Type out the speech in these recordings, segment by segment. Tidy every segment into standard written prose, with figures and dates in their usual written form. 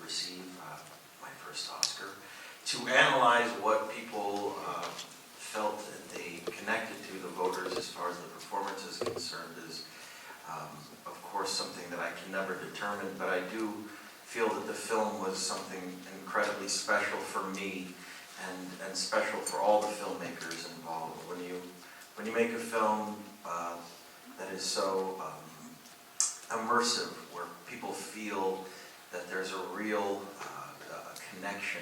receive my first Oscar, to analyze what people felt that they connected to, the voters, as far as the performance is concerned, is of course something that I can never determine, but I do feel that the film was something incredibly special for me and special for all the filmmakers involved. When you make a film that is so immersive, where people feel that there's a real connection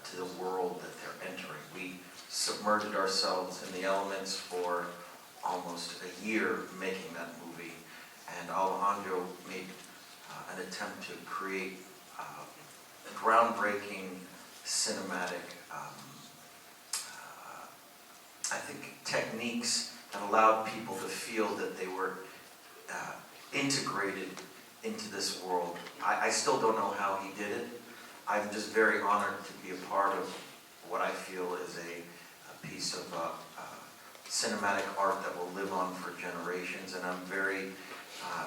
to the world that they're entering. We submerged ourselves in the elements for almost a year making that movie, and Alejandro made an attempt to create groundbreaking cinematic, I think, techniques that allowed people to feel that they were integrated into this world. I still don't know how he did it. I'm just very honored to be a part of what I feel is a piece of cinematic art that will live on for generations, and I'm very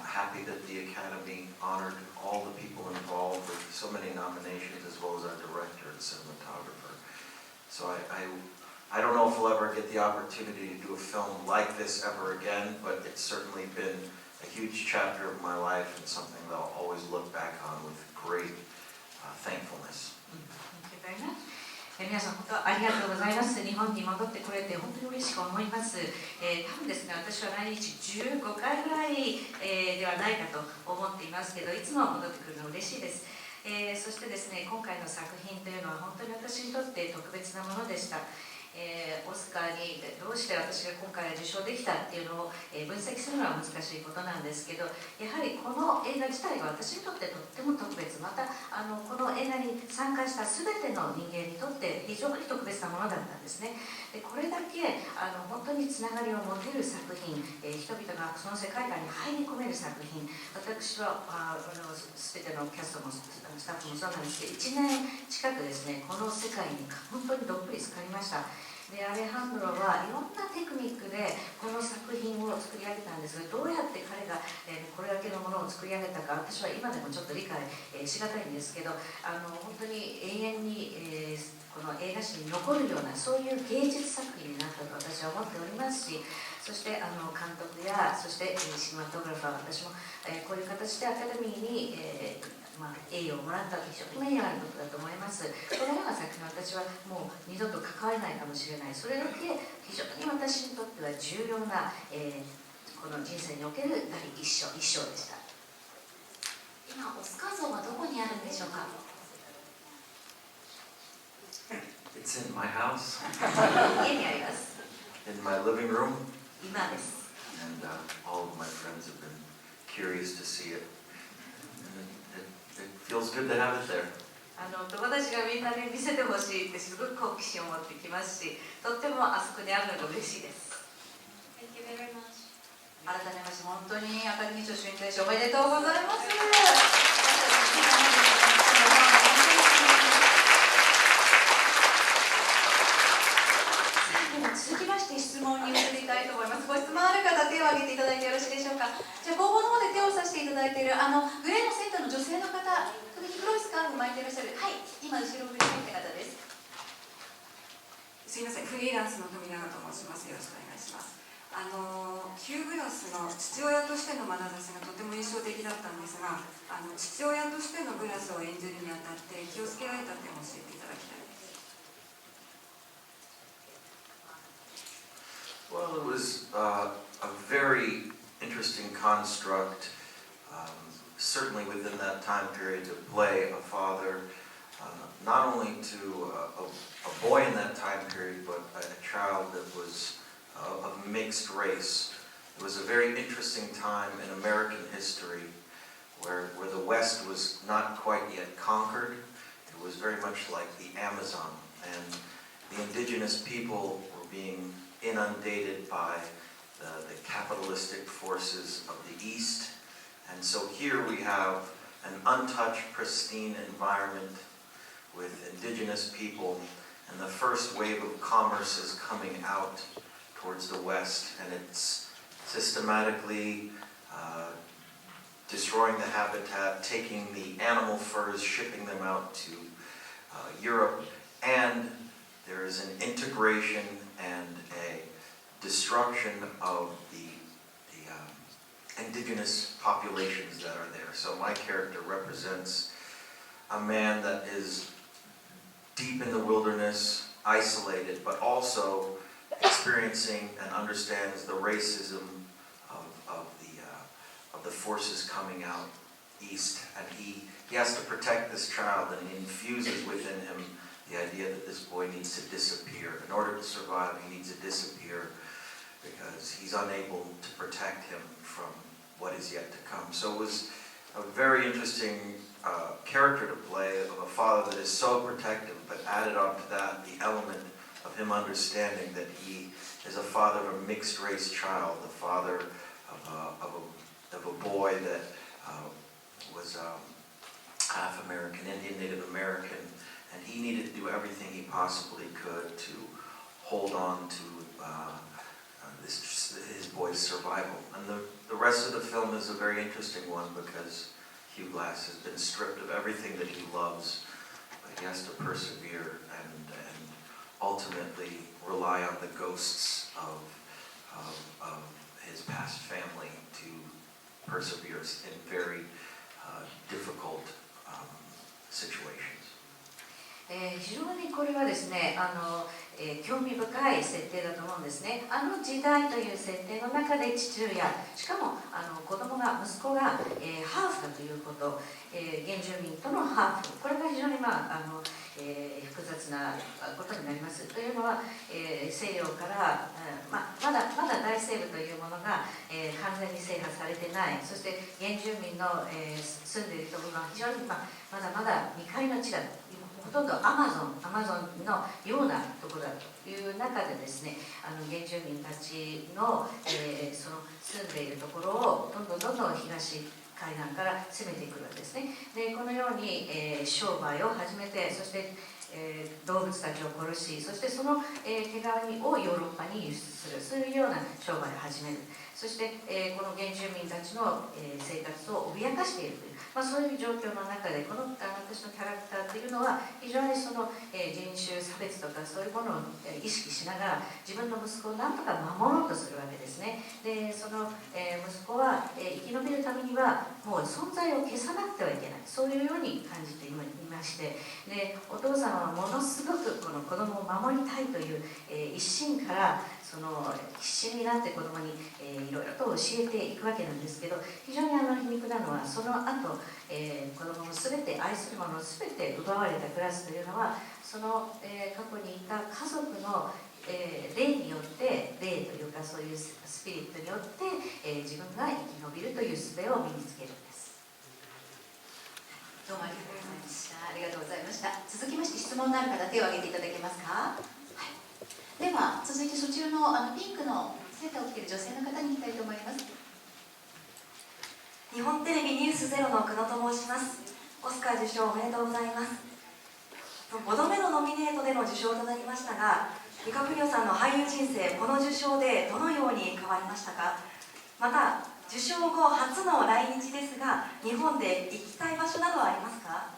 happy that the Academy honored all the people involved with so many nominations, as well as our director and cinematographer. So I don't know if we'll ever get the opportunity to do a film like this ever again, but it's certainly been a huge chapter of my life and something that I'll always look back on with great thankfulness. Thank you very much. 皆さん本当ありがとうございます。日本に戻ってこれて本当に嬉しく思います。多分ですね、私は来日15回ぐらい、ではないかと思っていますけど、いつも戻ってくるの嬉しいです。そしてですね、今回の作品というのは本当に私にとって特別なものでした。オスカーにどうして私が今回受賞できたっていうのを分析するのは難しいことなんですけど、やはりこの映画自体が私にとってとっても特別、またこの映画に参加した全ての人間にとって非常に特別なものだったんですね。でこれだけ本当につながりを持てる作品、人々がその世界観に入り込める作品、私は全てのキャストもスタッフもそうなんですけど、1年近くですね、この世界に本当にどっぷり浸かりました。でアレハンドロはいろんなテクニックでこの作品を作り上げたんですが、どうやって彼がこれだけのものを作り上げたか、私は今でもちょっと理解しがたいんですけど、本当に永遠にこの映画史に残るようなそういう芸術作品になったと私は思っておりますし、そして監督やそしてシネマトグラファー、私もこういう形でアカデミーに栄誉をもらったと非常に名誉あることだと思います。このような作品は私はもう二度と関われないかもしれない。それだけ非常に私にとっては重要な、この人生における第一章でした。今オスカー像はどこにあるんでしょうか。It's in my house. 家にあります。In my living room. 今です。And all of my friends have been curious to see it. It feels good to have it there. 友達がみんなで見せてほしいってすごく好奇心を持ってきますし、とってもあそこにあるのが嬉しいです。Thank you very much. 改めまして本当にアカデミー賞主演大賞おめでとうございます。続きまして質問に移りたいと思います。ご質問ある方、手を挙げていただいてよろしいでしょうか。じゃあ後方の方で手を指していただいているグレーのセンターの女性の方、時々黒いスカーフ巻いていらっしゃる、はい、今後ろ振り返った方です。すいません、フリーランスの富永と申します。よろしくお願いします。9グラスの父親としての眼差しがとても印象的だったんですが、父親としてのグラスを演じるにあたって気をつけられた点を教えていただきたいです。Well, it was a very interesting construct, certainly within that time period, to play a father, not only to a boy in that time period, but a child that was of mixed race. It was a very interesting time in American history where the West was not quite yet conquered. It was very much like the Amazon, and the indigenous people were being inundated by the capitalistic forces of the East. And so here we have an untouched, pristine environment with indigenous people, and the first wave of commerce is coming out towards the West, and it's systematically destroying the habitat, taking the animal furs, shipping them out to Europe, and there is an integration and a destruction of the indigenous populations that are there. So my character represents a man that is deep in the wilderness, isolated, but also experiencing and understands the racism of the forces coming out east. And he has to protect this child, and he infuses within him the idea that this boy needs to disappear. In order to survive, he needs to disappear because he's unable to protect him from what is yet to come. So it was a very interesting character to play of a father that is so protective, but added on to that the element of him understanding that he is a father of a mixed race child, the father of a boy that was half American, Indian, Native American, and he needed to do everything he possibly could to hold on to his boy's survival. And the rest of the film is a very interesting one because Hugh Glass has been stripped of everything that he loves, but he has to persevere and ultimately rely on the ghosts of his past family to persevere in very difficult situations. 非常にこれはですね、興味深い設定だと思うんですね。あの時代という設定の中で父親、しかも息子が、ハーフだということ、原住民とのハーフ、これが非常に、複雑なことになります。というのは、西洋から、まだ大西部というものが、完全に制覇されてない、そして原住民の、住んでいるところが非常に、まだまだ未開の地だと。ほとんどアマゾンのようなところだという中でですね、原住民たちの、その住んでいるところをどんどん東海岸から攻めていくわけですね。でこのように、商売を始めて、そして、動物たちを殺し、そしてその、毛皮をヨーロッパに輸出する、そういうような商売を始める。そして、この原住民たちの、生活を脅かしているという、そういう状況の中で私のキャラクターというのは非常にその、人種差別とかそういうものを、意識しながら自分の息子を何とか守ろうとするわけですね。でその、息子は、生き延びるためにはもう存在を消さなくてはいけない、そういうように感じていまして、でお父様はものすごくこの子供を守りたいという、一心からその必死になって子供に、いろいろと教えていくわけなんですけど、非常に皮肉なのはその後、子供を全て愛するものを全て奪われたクラスというのはその、過去にいた家族の、霊によって霊というかそういうスピリットによって、自分が生き延びるという術を身につけるんです。どうもありがとうございました。ありがとうございました。続きまして質問のある方手を挙げていただけますか。では続いてそちらのピンクのセーターを着ている女性の方に行きたいと思います。日本テレビニュースゼロの久野と申します。オスカー受賞おめでとうございます。5度目のノミネートでの受賞となりましたが、ディカプリオさんの俳優人生、この受賞でどのように変わりましたか。また受賞後初の来日ですが、日本で行きたい場所などはありますか。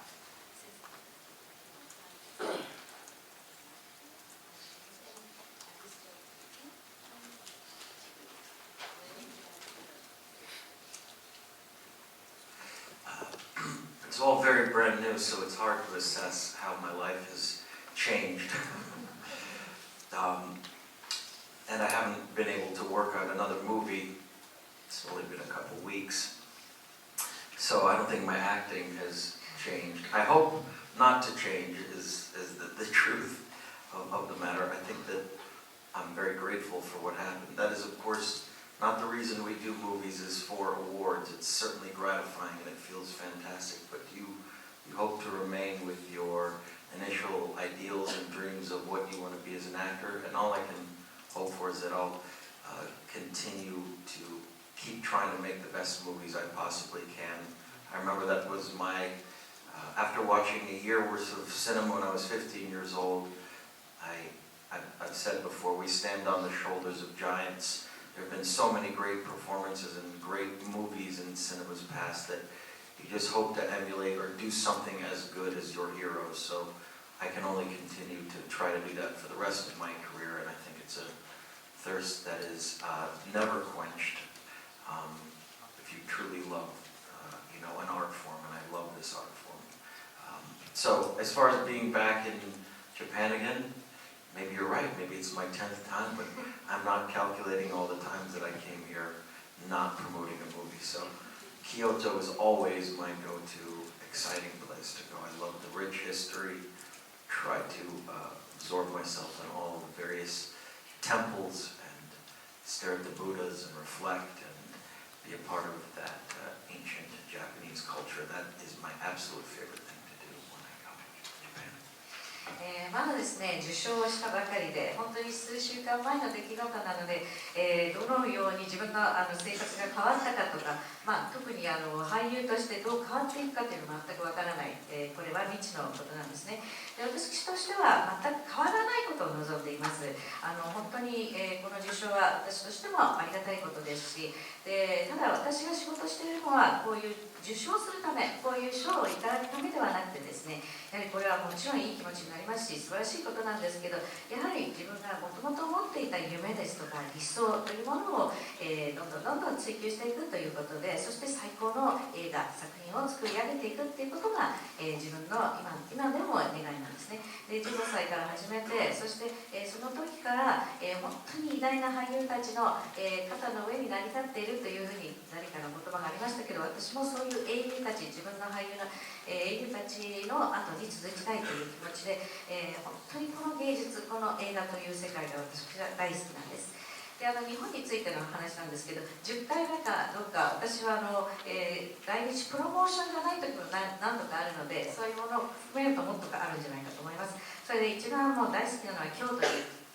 It's all very brand new, so it's hard to assess how my life has changed. And I haven't been able to work on another movie. It's only been a couple weeks. So I don't think my acting has changed. I hope not to change is the truth of the matter. I think that I'm very grateful for what happened. That is, of course, not the reason we do movies is for awards. It's certainly gratifying and it feels fantastic, but you hope to remain with your initial ideals and dreams of what you want to be as an actor, and all I can hope for is that I'll continue to keep trying to make the best movies I possibly can. I remember that was my, after watching a year worth of cinema when I was 15 years old, I've said before, we stand on the shoulders of giants. there have been so many great performances and great movies in cinemas past that you just hope to emulate or do something as good as your heroes. So I can only continue to try to do that for the rest of my career, and I think it's a thirst that is never quenched if you truly love an art form, and I love this art form. So as far as being back in Japan again, maybe you're right, maybe it's my 10th time, but I'm not calculating all the times that I came here not promoting a movie. So Kyoto is always my go-to exciting place to go. I love the rich history, try to absorb myself in all the various temples and stare at the Buddhas and reflect and be a part of that ancient Japanese culture. That is my absolute favorite thing to do when I come to Japan. まだですね、受賞したばかりで、本当に数週間前の出来事なので、どのように自分の生活が変わったかとか、特に俳優としてどう変わっていくかというのは全くわからない、これは未知のことなんですね。で、私としては全く変わらないことを望んでいます。本当に、この受賞は私としてもありがたいことですし、でただ私が仕事しているのはこういう受賞するため、こういう賞をいただくためではなくてですね、やはりこれはもちろんいい気持ちになりますし、素晴らしいことなんですけど、やはり自分がもともと持っていた夢ですとか理想というものを、どんどん追求していくということで、そして最高の映画作品を作り上げていくっていうことが、自分の今でも願いなんですね。で15歳から始めて、そして、その時から、本当に偉大な俳優たちの、肩の上に成り立っているというふうに何かの言葉がありましたけど、私もそういう英雄たち、自分の俳優の、英雄たちの後に続きたいという気持ちで、本当にこの芸術、この映画という世界が私は大好きなんです。で日本についての話なんですけど、10回目かどうか、私は来日プロモーションがない時も何度かあるので、そういうものを含めるともっとあるんじゃないかと思います。それで一番もう大好きなのは京都に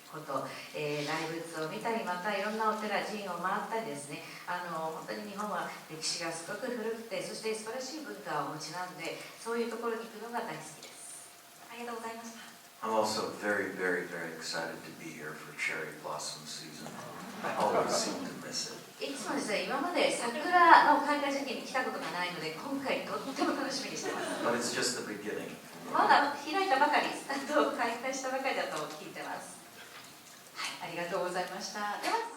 こと、大仏を見たり、またいろんなお寺、寺院を回ったりですね、本当に日本は歴史がすごく古くて、そして素晴らしい文化をお持ちなんで、そういうところに行くのが大好きです。ありがとうございました。I'm also very, very, very excited to be here for cherry blossom season. I always seem to miss it. いつもですね、今まで桜の開花時期に来たことがないので、今回とっても楽しみにしています。But it's just the beginning. まだ開いたばかり、開花したばかりだと聞いてます。はい、ありがとうございました。では